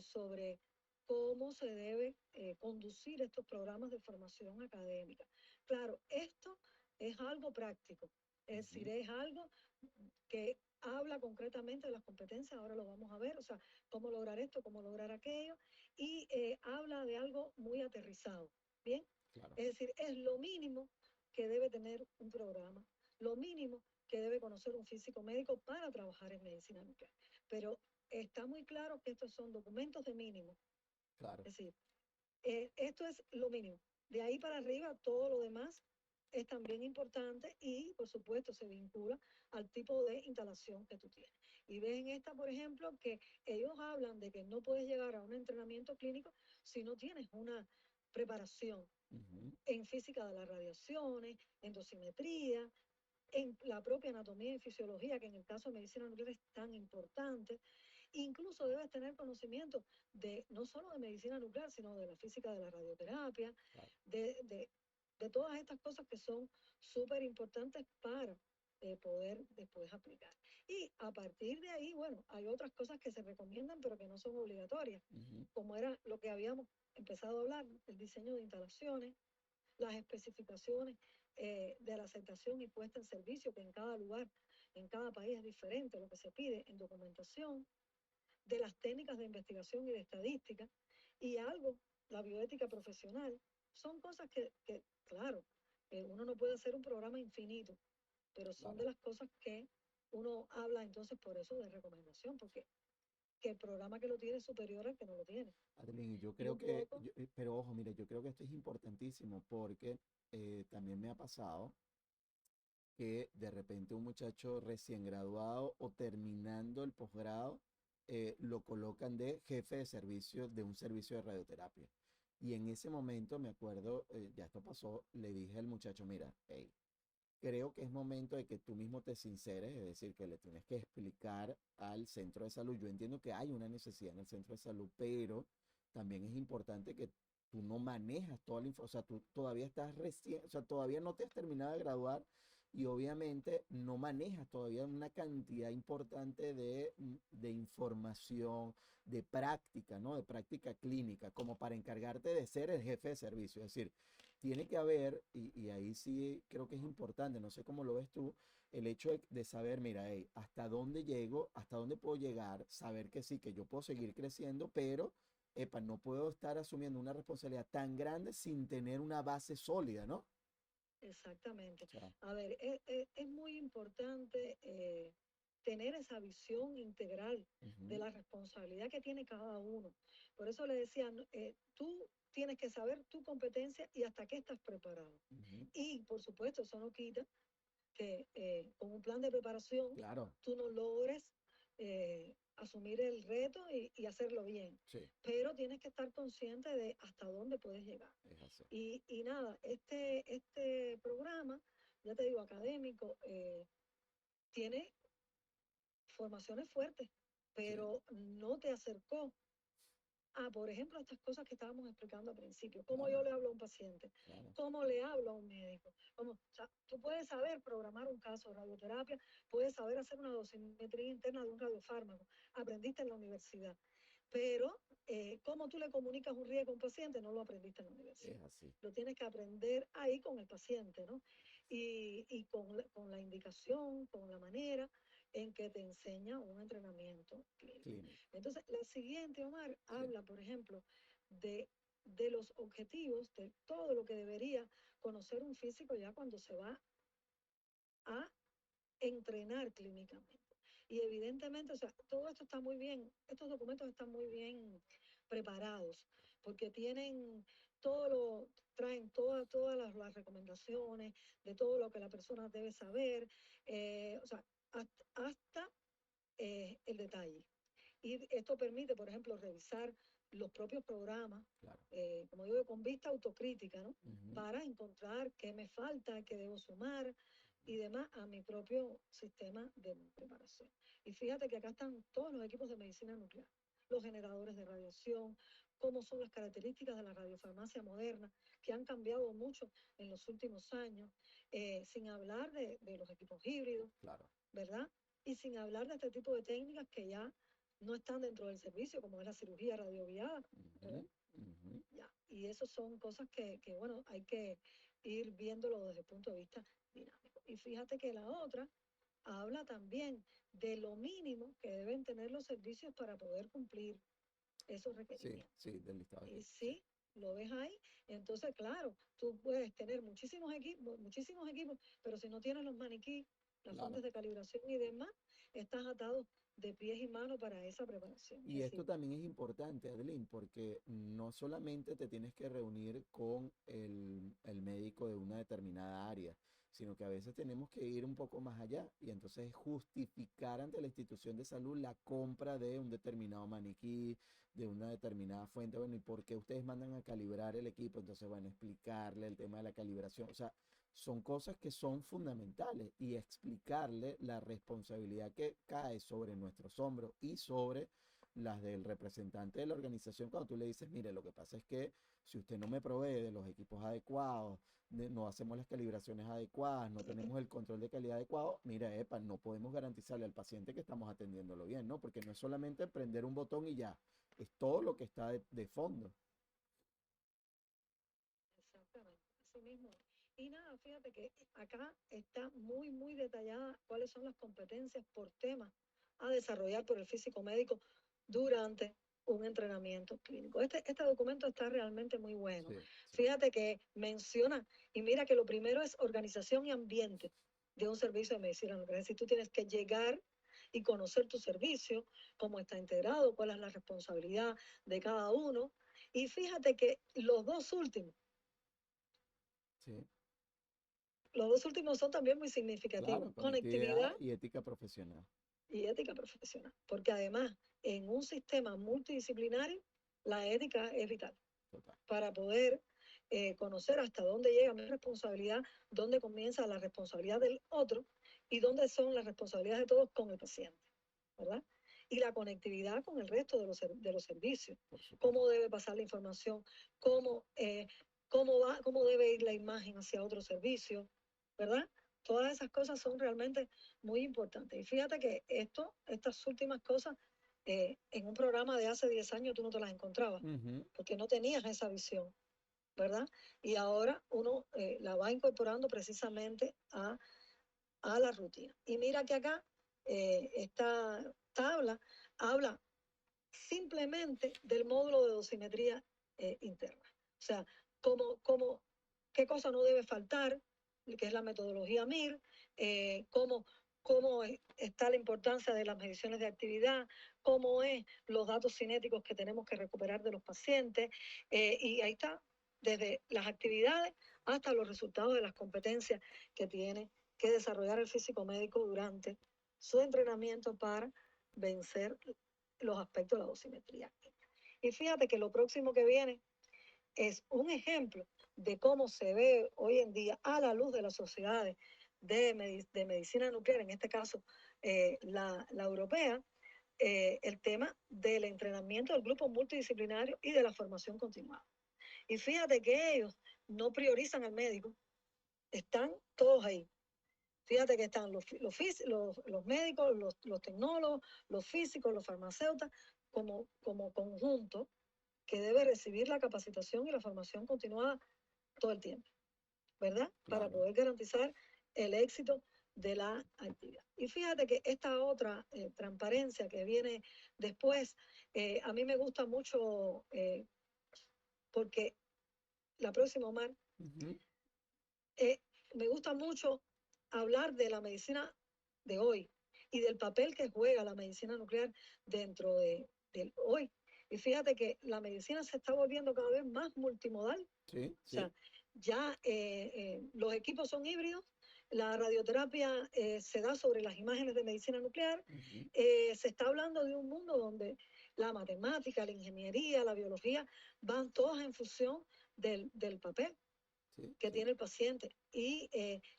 sobre cómo se debe conducir estos programas de formación académica. Claro, esto es algo práctico, es decir, Ujú, es algo que habla concretamente de las competencias, ahora lo vamos a ver, o sea, cómo lograr esto, cómo lograr aquello, y habla de algo muy aterrizado, ¿bien? claro. Es decir, es lo mínimo que debe tener un programa, lo mínimo que debe conocer un físico médico para trabajar en medicina nuclear. Pero está muy claro que estos son documentos de mínimo. Claro. Es decir, esto es lo mínimo. De ahí para arriba, todo lo demás es también importante y, por supuesto, se vincula al tipo de instalación que tú tienes. Y ves en esta, por ejemplo, que ellos hablan de que no puedes llegar a un entrenamiento clínico si no tienes una preparación en física de las radiaciones, en dosimetría, en la propia anatomía y fisiología, que en el caso de medicina nuclear es tan importante. Incluso debes tener conocimiento de no solo de medicina nuclear, sino de la física de la radioterapia, Claro. de todas estas cosas que son súper importantes para poder después aplicar. Y a partir de ahí, bueno, hay otras cosas que se recomiendan, pero que no son obligatorias, como era lo que habíamos empezado a hablar, el diseño de instalaciones, las especificaciones de la aceptación y puesta en servicio, que en cada lugar, en cada país es diferente lo que se pide en documentación, de las técnicas de investigación y de estadística, y algo, la bioética profesional, son cosas que claro, uno no puede hacer un programa infinito, pero son Claro. de las cosas que uno habla entonces por eso de recomendación, porque que el programa que lo tiene es superior al que no lo tiene. Adeline, yo Y creo un que, poco, pero ojo, mire, yo creo que esto es importantísimo porque también me ha pasado que de repente un muchacho recién graduado o terminando el posgrado lo colocan de jefe de servicio de un servicio de radioterapia. Y en ese momento me acuerdo, ya esto pasó, le dije al muchacho, mira, hey, creo que es momento de que tú mismo te sinceres, es decir, que le tienes que explicar al centro de salud. Yo entiendo que hay una necesidad en el centro de salud, pero también es importante que tú no manejas toda la información, o sea, tú todavía estás recién, o sea, todavía no te has terminado de graduar y obviamente no manejas todavía una cantidad importante de información, de práctica, ¿no? De práctica clínica, como para encargarte de ser el jefe de servicio. Es decir, tiene que haber, y ahí sí creo que es importante, no sé cómo lo ves tú, el hecho de saber, mira, hey, hasta dónde llego, hasta dónde puedo llegar, saber que sí, que yo puedo seguir creciendo, pero, epa, no puedo estar asumiendo una responsabilidad tan grande sin tener una base sólida, ¿no? exactamente. O sea, A ver, es muy importante tener esa visión integral de ujú, la responsabilidad que tiene cada uno. Por eso le decía, no, tú tienes que saber tu competencia y hasta qué estás preparado. ujú, Y, por supuesto, eso no quita que con un plan de preparación claro, tú no logres asumir el reto y hacerlo bien. sí, Pero tienes que estar consciente de hasta dónde puedes llegar. es así. Y nada, este programa, ya te digo, académico, tiene formaciones fuertes, Sí, pero no te acercó a, por ejemplo, estas cosas que estábamos explicando al principio. ¿Cómo claro, yo le hablo a un paciente? claro. ¿Cómo le hablo a un médico? ¿Cómo? O sea, tú puedes saber programar un caso de radioterapia, puedes saber hacer una dosimetría interna de un radiofármaco, aprendiste en la universidad, pero cómo tú le comunicas un riesgo a un paciente no lo aprendiste en la Es universidad. así. Lo tienes que aprender ahí con el paciente, ¿no? Y con la indicación, con la manera en que te enseña un entrenamiento clínico. Clínico. Entonces, la siguiente, Omar, Sí, habla, por ejemplo, de, de los objetivos, de todo lo que debería conocer un físico ya cuando se va a entrenar clínicamente. Y evidentemente, o sea, todo esto está muy bien, estos documentos están muy bien preparados, porque tienen todo lo, traen todas las recomendaciones de todo lo que la persona debe saber, o sea, hasta el detalle. Y esto permite, por ejemplo, revisar los propios programas, claro. como digo, con vista autocrítica, ¿no? Ujú, Para encontrar qué me falta, qué debo sumar y demás a mi propio sistema de preparación. Y fíjate que acá están todos los equipos de medicina nuclear, los generadores de radiación, cómo son las características de la radiofarmacia moderna, que han cambiado mucho en los últimos años, sin hablar de los equipos híbridos, claro. ¿verdad? Y sin hablar de este tipo de técnicas que ya no están dentro del servicio, como es la cirugía radioviada, ¿verdad? Ujú, ujú, Ya. Y eso son cosas bueno, hay que ir viéndolo desde el punto de vista dinámico. Y fíjate que la otra habla también de lo mínimo que deben tener los servicios para poder cumplir esos sí, requerimientos. sí, del listado de Y equipos, sí. sí, lo ves ahí, entonces, claro, tú puedes tener muchísimos equipos, pero si no tienes los maniquí, las Claro. fuentes de calibración y demás, estás atado de pies y manos para esa preparación. Y Es esto decir, también es importante, Adeline, porque no solamente te tienes que reunir con el médico de una determinada área, sino que a veces tenemos que ir un poco más allá y entonces justificar ante la institución de salud la compra de un determinado maniquí, de una determinada fuente. Bueno, ¿y por qué ustedes mandan a calibrar el equipo? Entonces, bueno, explicarle el tema de la calibración. O sea, son cosas que son fundamentales y explicarle la responsabilidad que cae sobre nuestros hombros y sobre las del representante de la organización cuando tú le dices, mire, lo que pasa es que si usted no me provee de los equipos adecuados, no hacemos las calibraciones adecuadas, no tenemos el control de calidad adecuado, mira, epa, no podemos garantizarle al paciente que estamos atendiéndolo bien, ¿no? Porque no es solamente prender un botón y ya, es todo lo que está de fondo. exactamente, así mismo. Y nada, fíjate que acá está muy, muy detallada cuáles son las competencias por tema a desarrollar por el físico médico durante un entrenamiento clínico. Este documento está realmente muy bueno. Sí, sí. Fíjate que menciona, y mira que lo primero es organización y ambiente de un servicio de medicina nuclear. Es decir, tú tienes que llegar y conocer tu servicio, cómo está integrado, cuál es la responsabilidad de cada uno. Y fíjate que Sí, los dos últimos son también muy significativos, claro, conectividad conectividad y ética profesional. y ética profesional, porque además en un sistema multidisciplinario la ética es vital Total. para poder conocer hasta dónde llega mi responsabilidad, dónde comienza la responsabilidad del otro y dónde son las responsabilidades de todos con el paciente, ¿verdad? Y la conectividad con el resto de los servicios, Por supuesto. cómo debe pasar la información, cómo, cómo debe ir la imagen hacia otro servicio, ¿verdad? Todas esas cosas son realmente muy importantes. Y fíjate que estas últimas cosas, en un programa de hace 10 años tú no te las encontrabas, Ujú. porque no tenías esa visión, ¿verdad? Y ahora uno la va incorporando precisamente a la rutina. Y mira que acá esta tabla habla simplemente del módulo de dosimetría interna. O sea, qué cosa no debe faltar, que es la metodología MIR, cómo está la importancia de las mediciones de actividad, cómo es los datos cinéticos que tenemos que recuperar de los pacientes, y ahí está, desde las actividades hasta los resultados de las competencias que tiene que desarrollar el físico médico durante su entrenamiento para vencer los aspectos de la dosimetría. Y fíjate que lo próximo que viene es un ejemplo de cómo se ve hoy en día a la luz de las sociedades de medicina nuclear, en este caso la europea, el tema del entrenamiento del grupo multidisciplinario y de la formación continuada. Y fíjate que ellos no priorizan al médico, están todos ahí. Fíjate que están los médicos, los tecnólogos, los físicos, los farmacéuticos, como conjunto que debe recibir la capacitación y la formación continuada todo el tiempo, ¿verdad? Para Claro. poder garantizar el éxito de la actividad. Y fíjate que esta otra transparencia que viene después, a mí me gusta mucho porque la próxima, Omar, Ujú. eh, me gusta mucho hablar de la medicina de hoy y del papel que juega la medicina nuclear dentro del hoy. Y fíjate que la medicina se está volviendo cada vez más multimodal. Sí, O sí. sea, ya los equipos son híbridos, la radioterapia se da sobre las imágenes de medicina nuclear. Ujú. Se está hablando de un mundo donde la matemática, la ingeniería, la biología van todas en función del papel Sí, que sí, tiene el paciente. Y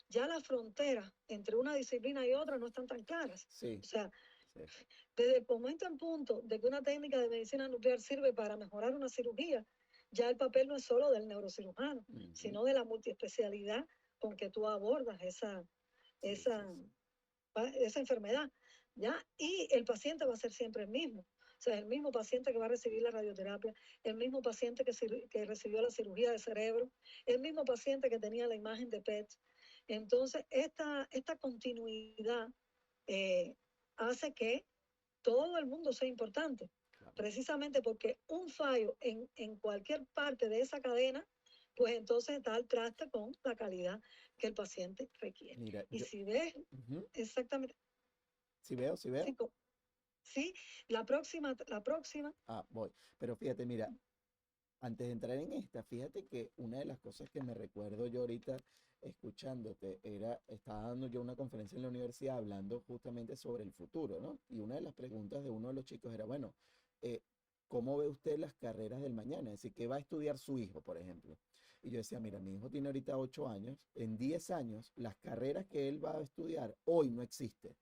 ya las fronteras entre una disciplina y otra no están tan claras. sí, O sea, sí. desde el momento en punto de que una técnica de medicina nuclear sirve para mejorar una cirugía, ya el papel no es solo del neurocirujano, Ujú. sino de la multiespecialidad con que tú abordas Sí, esa, sí, sí. esa enfermedad, ¿ya? Y el paciente va a ser siempre el mismo. O sea, el mismo paciente que va a recibir la radioterapia, el mismo paciente que recibió la cirugía de cerebro, el mismo paciente que tenía la imagen de PET. Entonces, esta continuidad eh, hace que todo el mundo sea importante, Claro. precisamente porque un fallo en cualquier parte de esa cadena pues entonces está al traste con la calidad que el paciente requiere. Mira, Y si ves ujú, exactamente, si veo. sí, sí, la próxima, Voy. Pero fíjate, mira, antes de entrar en esta, fíjate que una de las cosas que me recuerdo yo ahorita escuchándote estaba dando yo una conferencia en la universidad hablando justamente sobre el futuro, ¿no? Y una de las preguntas de uno de los chicos era, bueno, eh, ¿cómo ve usted las carreras del mañana? Es decir, ¿qué va a estudiar su hijo, por ejemplo? Y yo decía, mira, mi hijo tiene ahorita 8 años, en 10 años, las carreras que él va a estudiar hoy no existen.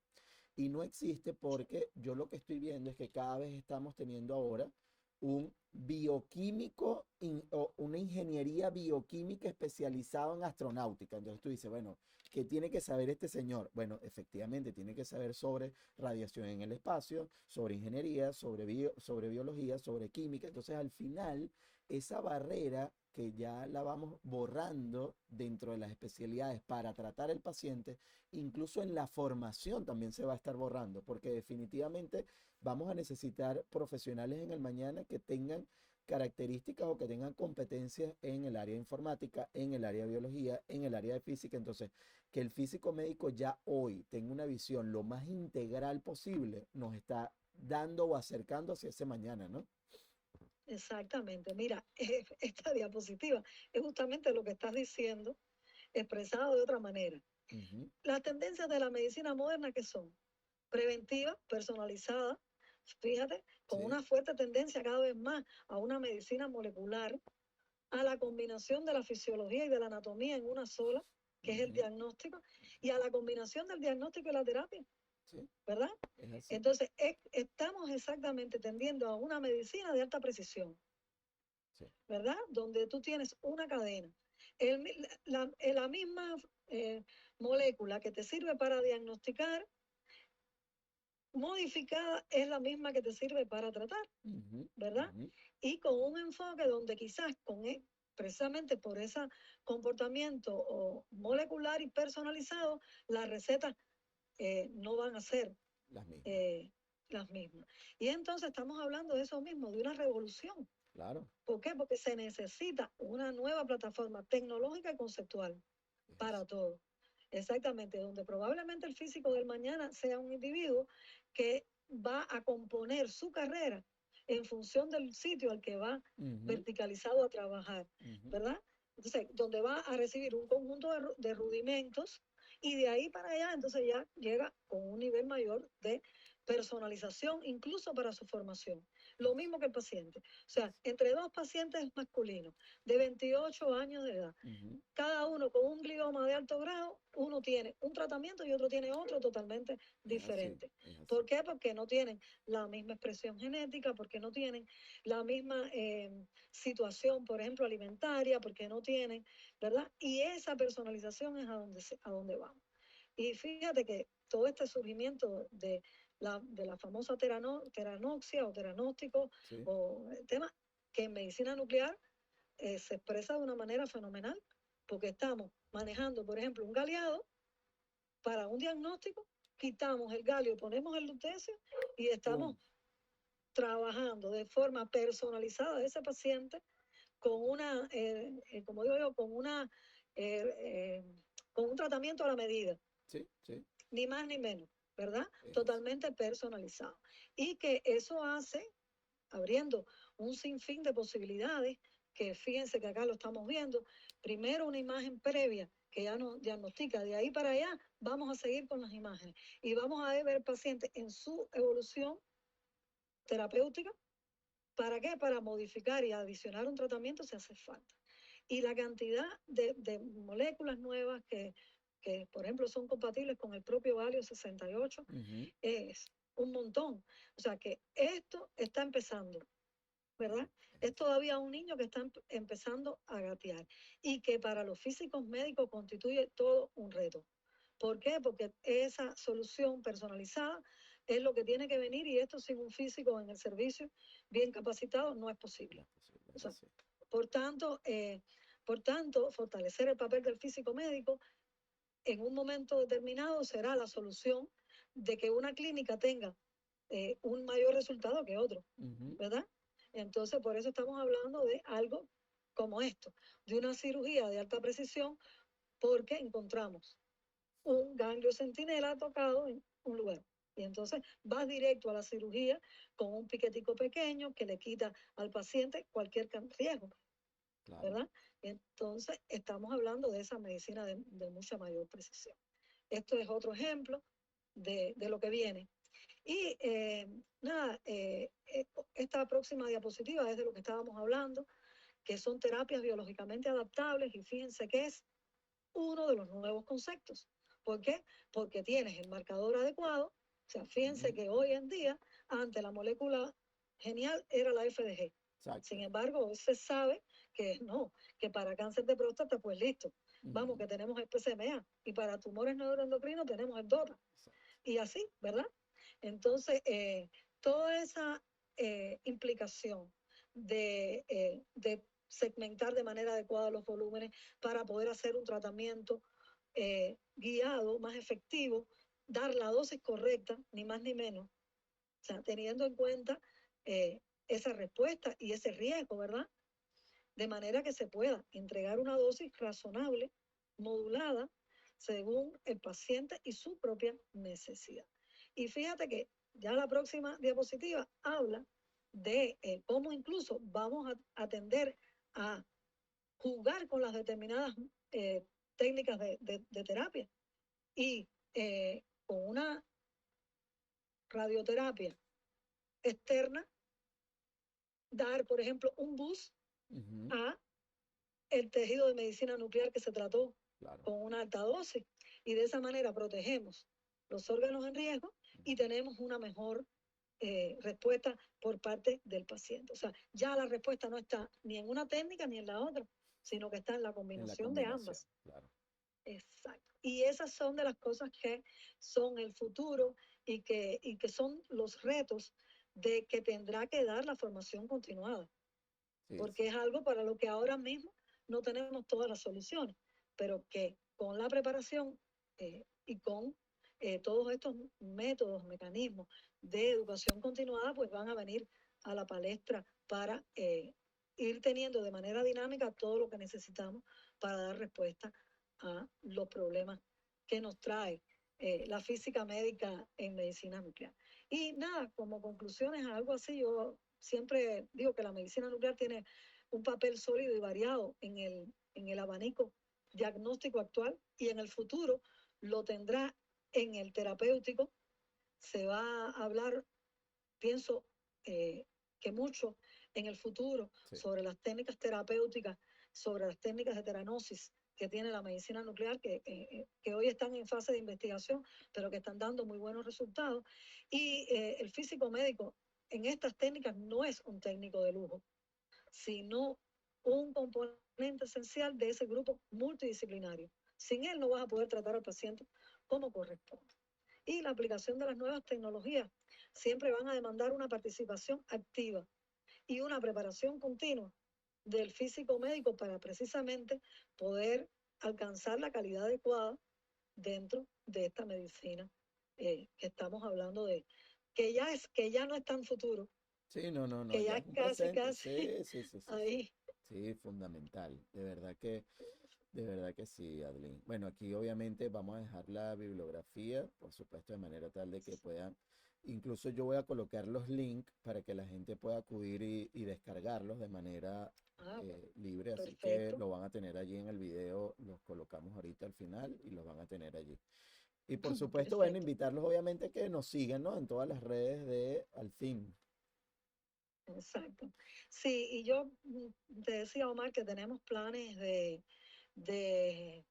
Y no existe porque yo lo que estoy viendo es que cada vez estamos teniendo ahora un bioquímico o una ingeniería bioquímica especializada en astronáutica. Entonces tú dices, bueno, ¿qué tiene que saber este señor? Bueno, efectivamente tiene que saber sobre radiación en el espacio, sobre ingeniería, sobre biología, sobre química. Entonces al final, esa barrera que ya la vamos borrando dentro de las especialidades para tratar el paciente, incluso en la formación también se va a estar borrando, porque definitivamente vamos a necesitar profesionales en el mañana que tengan características o que tengan competencias en el área de informática, en el área de biología, en el área de física. Entonces, que el físico médico ya hoy tenga una visión lo más integral posible, nos está dando o acercando hacia ese mañana, ¿no? exactamente. Mira, esta diapositiva es justamente lo que estás diciendo, expresado de otra manera. Ujú, Las tendencias de la medicina moderna que son preventivas, personalizadas, fíjate, con sí, una fuerte tendencia cada vez más a una medicina molecular, a la combinación de la fisiología y de la anatomía en una sola, que es el ujú, diagnóstico, y a la combinación del diagnóstico y la terapia, sí, ¿verdad? es así. Entonces, estamos exactamente tendiendo a una medicina de alta precisión, Sí, ¿verdad? Donde tú tienes una cadena. La misma eh, molécula que te sirve para diagnosticar, modificada, es la misma que te sirve para tratar, ujú, ¿verdad? ujú, Y con un enfoque donde quizás precisamente por ese comportamiento molecular y personalizado, las recetas no van a ser las mismas, eh, las mismas. Y entonces estamos hablando de eso mismo, de una revolución. claro, ¿Por qué? Porque se necesita una nueva plataforma tecnológica y conceptual es para así. todo. Exactamente, donde probablemente el físico del mañana sea un individuo que va a componer su carrera en función del sitio al que va Ujú, verticalizado a trabajar, ujú, ¿verdad? Entonces, donde va a recibir un conjunto de rudimentos y de ahí para allá, entonces ya llega con un nivel mayor de personalización, incluso para su formación. Lo es, mismo que el paciente. O sea, entre dos pacientes masculinos de 28 años de edad, ujú, cada uno con un glioma de alto grado, uno tiene un tratamiento y otro tiene otro totalmente es así, diferente. es así. ¿Por qué? Porque no tienen la misma expresión genética, porque no tienen la misma situación, por ejemplo, alimentaria, porque no tienen, ¿verdad? Y esa personalización es a donde vamos. Y fíjate que todo este surgimiento de la famosa teranoxia o teranóstico Sí, o el tema que en medicina nuclear se expresa de una manera fenomenal, porque estamos manejando, por ejemplo, un galeado para un diagnóstico, quitamos el galio, ponemos el lutecio y estamos pum, trabajando de forma personalizada de ese paciente con como digo yo, eh, eh, con un tratamiento a la medida, sí, sí, ni más ni menos, ¿verdad? es así. Totalmente personalizado. Y que eso hace, abriendo un sinfín de posibilidades, que fíjense que acá lo estamos viendo, primero una imagen previa que ya nos diagnostica, de ahí para allá vamos a seguir con las imágenes y vamos a ver el paciente en su evolución terapéutica. ¿Para qué? Para modificar y adicionar un tratamiento si hace falta. Y la cantidad de moléculas nuevas por ejemplo, son compatibles con el propio Valio 68 Ujú, es un montón. O sea que esto está empezando, ¿verdad? es Es así. todavía un niño que está empezando a gatear y que para los físicos médicos constituye todo un reto. ¿Por qué? Porque esa solución personalizada es lo que tiene que venir y esto sin un físico en el servicio bien capacitado no es No posible. es posible, O es sea, así. por tanto, fortalecer el papel del físico médico en un momento determinado será la solución de que una clínica tenga un mayor resultado que otro, Ujú, ¿verdad? Entonces, por eso estamos hablando de algo como esto, de una cirugía de alta precisión porque encontramos un ganglio centinela tocado en un lugar. Y entonces vas directo a la cirugía con un piquetico pequeño que le quita al paciente cualquier riesgo, Claro. ¿verdad? Y entonces estamos hablando de esa medicina de mucha mayor precisión. Esto es otro ejemplo de lo que viene. Y nada, esta próxima diapositiva es de lo que estábamos hablando, que son terapias biológicamente adaptables, y fíjense que es uno de los nuevos conceptos. ¿Por qué? Porque tienes el marcador adecuado. O sea, fíjense que hoy en día, antes la molécula genial era la FDG. Exacto. Sin embargo, hoy se sabe que no, que para cáncer de próstata, pues listo. Vamos, que tenemos el PCMA. Y para tumores neuroendocrinos tenemos el DOTA. Y así, ¿verdad? Entonces, toda esa implicación de segmentar de manera adecuada los volúmenes para poder hacer un tratamiento guiado, más efectivo, dar la dosis correcta, ni más ni menos, o sea, teniendo en cuenta esa respuesta y ese riesgo, ¿verdad? De manera que se pueda entregar una dosis razonable, modulada, según el paciente y su propia necesidad. Y fíjate que ya la próxima diapositiva habla de cómo incluso vamos a atender a jugar con las determinadas técnicas de terapia y con una radioterapia externa, dar, por ejemplo, un boost a el tejido de medicina nuclear que se trató con una alta dosis. Y de esa manera protegemos los órganos en riesgo y tenemos una mejor respuesta por parte del paciente. O sea, ya la respuesta no está ni en una técnica ni en la otra, sino que está en la combinación de ambas. Claro. Exacto. Y esas son de las cosas que son el futuro y que son los retos de que tendrá que dar la formación continuada. Sí, porque sí, es algo para lo que ahora mismo no tenemos todas las soluciones, pero que con la preparación y con todos estos métodos, mecanismos de educación continuada, pues van a venir a la palestra para ir teniendo de manera dinámica todo lo que necesitamos para dar respuesta a los problemas que nos trae la física médica en medicina nuclear. Y nada, como conclusiones, algo así, yo siempre digo que la medicina nuclear tiene un papel sólido y variado en el abanico diagnóstico actual, y en el futuro lo tendrá en el terapéutico. Se va a hablar, pienso, que mucho en el futuro sobre las técnicas terapéuticas, sobre las técnicas de teranosis que tiene la medicina nuclear, que hoy están en fase de investigación, pero que están dando muy buenos resultados. Y el físico médico en estas técnicas no es un técnico de lujo, sino un componente esencial de ese grupo multidisciplinario. Sin él no vas a poder tratar al paciente como corresponde. Y la aplicación de las nuevas tecnologías siempre van a demandar una participación activa y una preparación continua del físico médico para precisamente poder alcanzar la calidad adecuada dentro de esta medicina que estamos hablando de, que ya no es tan futuro. Sí, no, que ya ya es un casi, presente. casi Sí. ahí. Sí, fundamental. De verdad que sí, Adeline. Bueno, aquí obviamente vamos a dejar la bibliografía, por supuesto, de manera tal de que puedan, incluso yo voy a colocar los links para que la gente pueda acudir y descargarlos de manera libre, así que Perfecto. lo van a tener allí en el video, los colocamos ahorita al final y los van a tener allí. Y por supuesto, bueno, Perfecto. invitarlos obviamente a que nos sigan, ¿no? En todas las redes de Alfin. Exacto. Sí, y yo te decía, Omar, que tenemos planes de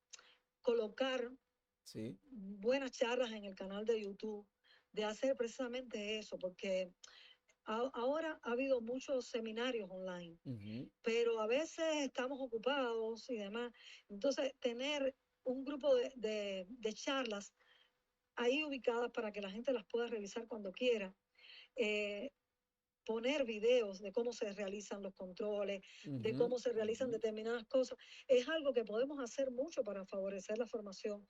colocar Sí, buenas charlas en el canal de YouTube, de hacer precisamente eso, porque ahora ha habido muchos seminarios online, pero a veces estamos ocupados y demás. Entonces, tener un grupo de charlas ahí ubicadas para que la gente las pueda revisar cuando quiera. Poner videos de cómo se realizan los controles, de cómo se realizan determinadas cosas, es algo que podemos hacer mucho para favorecer la formación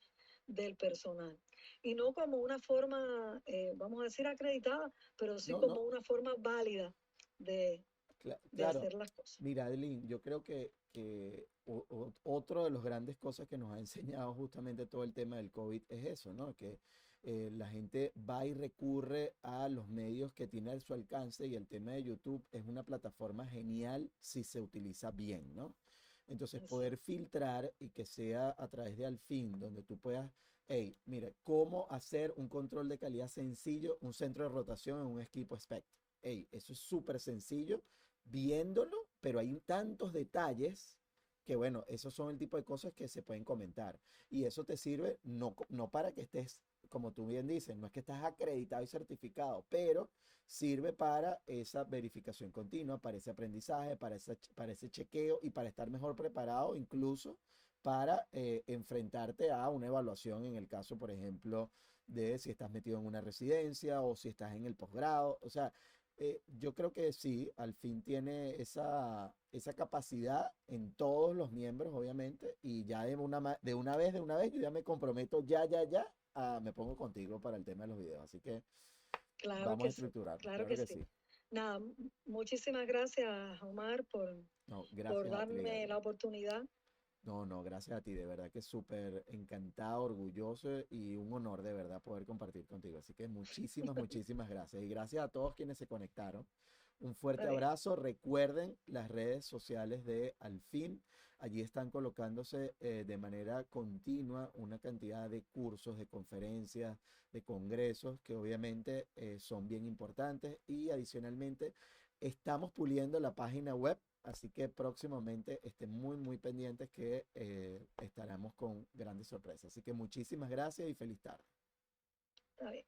del personal. Y no como una forma, vamos a decir, acreditada, pero sí como una forma válida de de Claro, hacer las cosas. mira, Adeline, yo creo que otro de los grandes cosas que nos ha enseñado justamente todo el tema del COVID es eso, ¿no? Que la gente va y recurre a los medios que tiene a su alcance y el tema de YouTube es una plataforma genial si se utiliza bien, ¿no? Entonces, Así, poder filtrar y que sea a través de Alfin, donde tú puedas, hey, mire, cómo hacer un control de calidad sencillo, un centro de rotación en un equipo Spectre. Hey, eso es súper sencillo viéndolo, pero hay tantos detalles que bueno, esos son el tipo de cosas que se pueden comentar. Y eso te sirve no para que estés, como tú bien dices, no es que estás acreditado y certificado, pero sirve para esa verificación continua, para ese aprendizaje, para ese chequeo y para estar mejor preparado incluso para enfrentarte a una evaluación en el caso, por ejemplo, de si estás metido en una residencia o si estás en el posgrado. O sea, yo creo que sí, al fin tiene esa capacidad en todos los miembros, obviamente, y ya de una vez, yo ya me comprometo, me pongo contigo para el tema de los videos. Así que claro vamos a que sí, estructurarnos, claro claro que que sí. sí. Nada, muchísimas gracias, Omar, No, por gracias a ti, darme la Adrián. oportunidad. No, no, gracias a ti, de verdad que súper encantado, orgulloso y un honor de verdad poder compartir contigo. Así que muchísimas gracias. Y gracias a todos quienes se conectaron. Un fuerte Está bien. abrazo. Recuerden las redes sociales de Alfin. Allí están colocándose de manera continua una cantidad de cursos, de conferencias, de congresos que obviamente son bien importantes. Y adicionalmente estamos puliendo la página web. Así que próximamente estén muy pendientes que estaremos con grandes sorpresas. Así que muchísimas gracias y feliz tarde. Está bien.